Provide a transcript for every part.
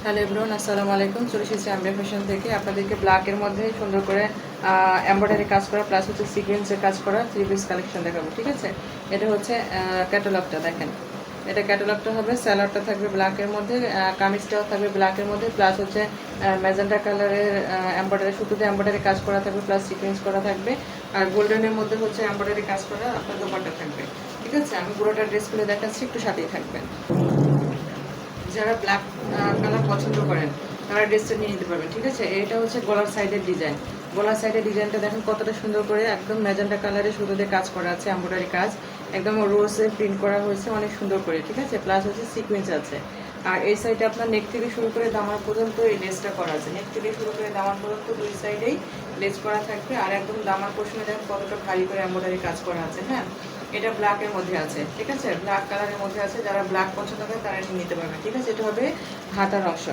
Hello everyone, আসসালামু আলাইকুম। চলে এসেছি আমরা ফ্যাশন থেকে আপনাদেরকে ব্ল্যাকের মধ্যে সুন্দর করে এমব্রয়ডারি কাজ করা প্লাস হচ্ছে সিকোয়েন্সের কাজ করা থ্রি পিস কালেকশন দেখাবো। ঠিক আছে, এটা হচ্ছে ক্যাটালগটা দেখেন। এটা ক্যাটালগটা হবে, স্যালাডটা থাকবে ব্ল্যাকের মধ্যে, কামিজটাও থাকবে ব্ল্যাকের মধ্যে, প্লাস হচ্ছে ম্যাজেন্টা কালারের এমব্রয়ডারি সুতোতে এমব্রয়ডারি কাজ করা থাকবে, প্লাস সিকোয়েন্স করা থাকবে। আর গোল্ডেনের মধ্যে হচ্ছে এমব্রয়ডারি কাজ করা আপনার দোপাট্টা থাকবে। ঠিক আছে, আমি পুরোটা ড্রেস খুলে দেখাচ্ছি, একটু সাথেই থাকবেন। যারা ব্ল্যাক কালার পছন্দ করেন তারা ড্রেসটা নিয়ে নিতে পারবেন। ঠিক আছে, এটা হচ্ছে গলার সাইডের ডিজাইন। গলার সাইডের ডিজাইনটা দেখেন কতটা সুন্দর করে একদম ম্যাজেন্টা কালারের সুতো দিয়ে কাজ করা আছে, এমব্রয়ডারি কাজ একদম রোজে প্রিন্ট করা হয়েছে অনেক সুন্দর করে। ঠিক আছে, প্লাস হচ্ছে সিকোয়েন্স আছে। আর এই সাইডে আপনার নেক থেকে শুরু করে দামার পর্যন্ত এই লেসটা করা আছে। নেক থেকে শুরু করে দামার পর্যন্ত দুই সাইডেই লেস করা থাকবে। আর একদম দামার পোর্শনে দেখেন কতটা ভারী করে এমব্রয়ডারি কাজ করা আছে। হ্যাঁ, এটা ব্ল্যাকের মধ্যে আছে। ঠিক আছে, ব্ল্যাক কালারের মধ্যে আছে, যারা ব্ল্যাক পছন্দ করে তারা নিয়ে নিতে পারবে। ঠিক আছে, এটা হবে হাতার অংশ।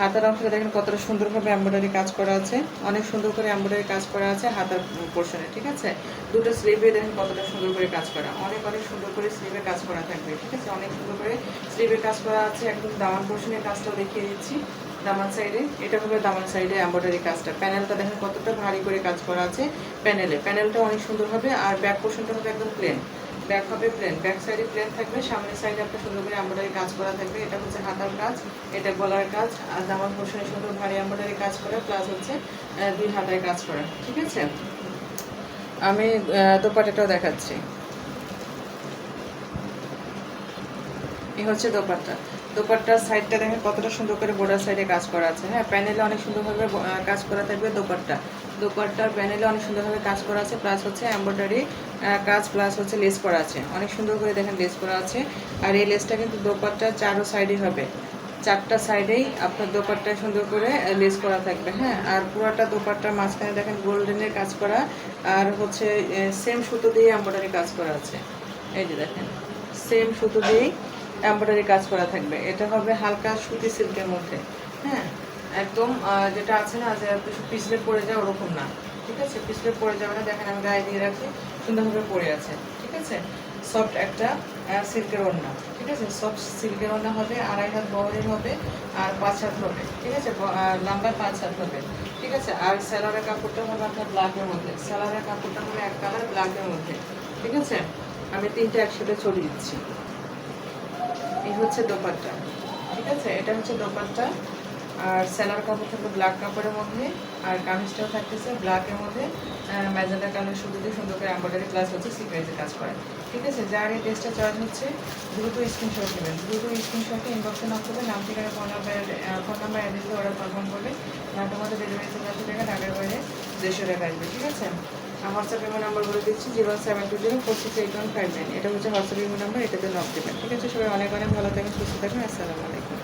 হাতার অংশটা দেখেন কতটা সুন্দরভাবে এমব্রয়ডারি কাজ করা আছে, অনেক সুন্দর করে এমব্রয়ডারি কাজ করা আছে হাতার পোর্শনে। ঠিক আছে, দুটো স্লিভে দেখেন কতটা সুন্দর করে কাজ করা, অনেক সুন্দর করে স্লিভে কাজ করা থাকবে। ঠিক আছে, অনেক সুন্দর করে স্লিভে কাজ করা আছে। একদম দামান পোর্শনের কাজটাও দেখিয়ে দিচ্ছি। দামান সাইডে এটা হবে দামান সাইডে এমব্রয়ডারি কাজটা। প্যানেলটা দেখেন কতটা ভারী করে কাজ করা আছে প্যানেলটা অনেক সুন্দর হবে। আর ব্যাক পোর্শনটা হবে একদম প্লেন, ব্যাক হবে প্লেন, ব্যাক সাইডে প্লেন থাকবে, সামনের সাইডে আপনার সুন্দর করে এমব্রয়ডারি কাজ করা থাকবে। এটা হচ্ছে হাতার কাজ, এটা গলার কাজ, আর দামান পোর্শনে সুন্দর ভারী এমব্রয়ডারি কাজ করা, প্লাস হচ্ছে দুই হাতায় কাজ করা। ঠিক আছে, আমি দোপাট্টাটাও দেখাচ্ছি। এই হচ্ছে দোপাট্টা। দোপাট্টার সাইডটা দেখেন কতটা সুন্দর করে বর্ডার সাইডে কাজ করা আছে। হ্যাঁ, প্যানেলে অনেক সুন্দরভাবে কাজ করা থাকবে। দোপাট্টার প্যানেলে অনেক সুন্দরভাবে কাজ করা আছে, প্লাস হচ্ছে এমব্রয়ডারি কাজ, প্লাস হচ্ছে লেস করা আছে, অনেক সুন্দর করে দেখেন লেস করা আছে। আর এই লেসটা কিন্তু দোপাট্টার চারো সাইডে হবে, চারটা সাইডেই আপনার দোপাট্টায় সুন্দর করে লেস করা থাকবে। হ্যাঁ, আর পুরোটা দোপাট্টার মাঝখানে দেখেন গোল্ডেনের কাজ করা, আর হচ্ছে সেম সুতো দিয়ে এমব্রয়ডারি কাজ করা আছে। এই যে দেখেন সেম সুতো দিয়েই এমব্রয়ডারি কাজ করা থাকবে। এটা হবে হালকা সুতি সিল্কের মধ্যে। হ্যাঁ, একদম যেটা আছে না যে পিছলে পড়ে যায় ওরকম না। ঠিক আছে, পিছলে পড়ে যাবে না, দেখেন আমি গায়ে দিয়ে রাখছি, সুন্দরভাবে পড়ে আছে। ঠিক আছে, সফট একটা সিল্কের ওড়না। ঠিক আছে, সফট সিল্কের ওড়না হবে, 2.5 হাত বহরের হবে, আর 5 হাত হবে। ঠিক আছে, লম্বা 5 হাত হবে। ঠিক আছে, আর স্যালোয়ারের কাপড়টা হবে আপনার ব্ল্যাকের মধ্যে, স্যালোয়ারের কাপড়টা হবে এক কালার ব্ল্যাকের মধ্যে। ঠিক আছে, আমি তিনটে একসাথে ছড়িয়ে দিচ্ছি। এই হচ্ছে দোপাট্টা। ঠিক আছে, এটা হচ্ছে দোপাট্টা। আর সেলার কাপড় থাকবে ব্ল্যাক কাপড়ের মধ্যে, আর কামিজটাও থাকতেছে ব্ল্যাকের মধ্যে, ম্যাজেন্টা কালার সুতো দিয়ে সুন্দর করে এমব্রয়ডারি প্লাস হচ্ছে সিকোয়েন্সের কাজ করে। ঠিক আছে, যার এই ড্রেসটা চয়েস হচ্ছে দ্রুত স্ক্রিনশট নেবেন, দ্রুত স্ক্রিনশটে ইনবক্সে নক করবেন, নাম ঠিকানা ফোন নাম্বার অ্যাড্রেস দিয়ে অর্ডার কনফার্ম করবে। তোমাদের ডেলিভারি চার্জ 80 টাকা, ঢাকার বাইরে 150 টাকা আসবে। ঠিক আছে, হোয়াটসঅ্যাপ ইমো নাম্বার বলে দিচ্ছি 072046815 এটা হচ্ছে হোয়াটসঅ্যাপ ইমো নাম্বার, এটাতে নক দেবেন। ঠিক আছে, সবাই অনেক ভালো থাকবেন, সুস্থ থাকবেন। আসসালামু আলাইকুম।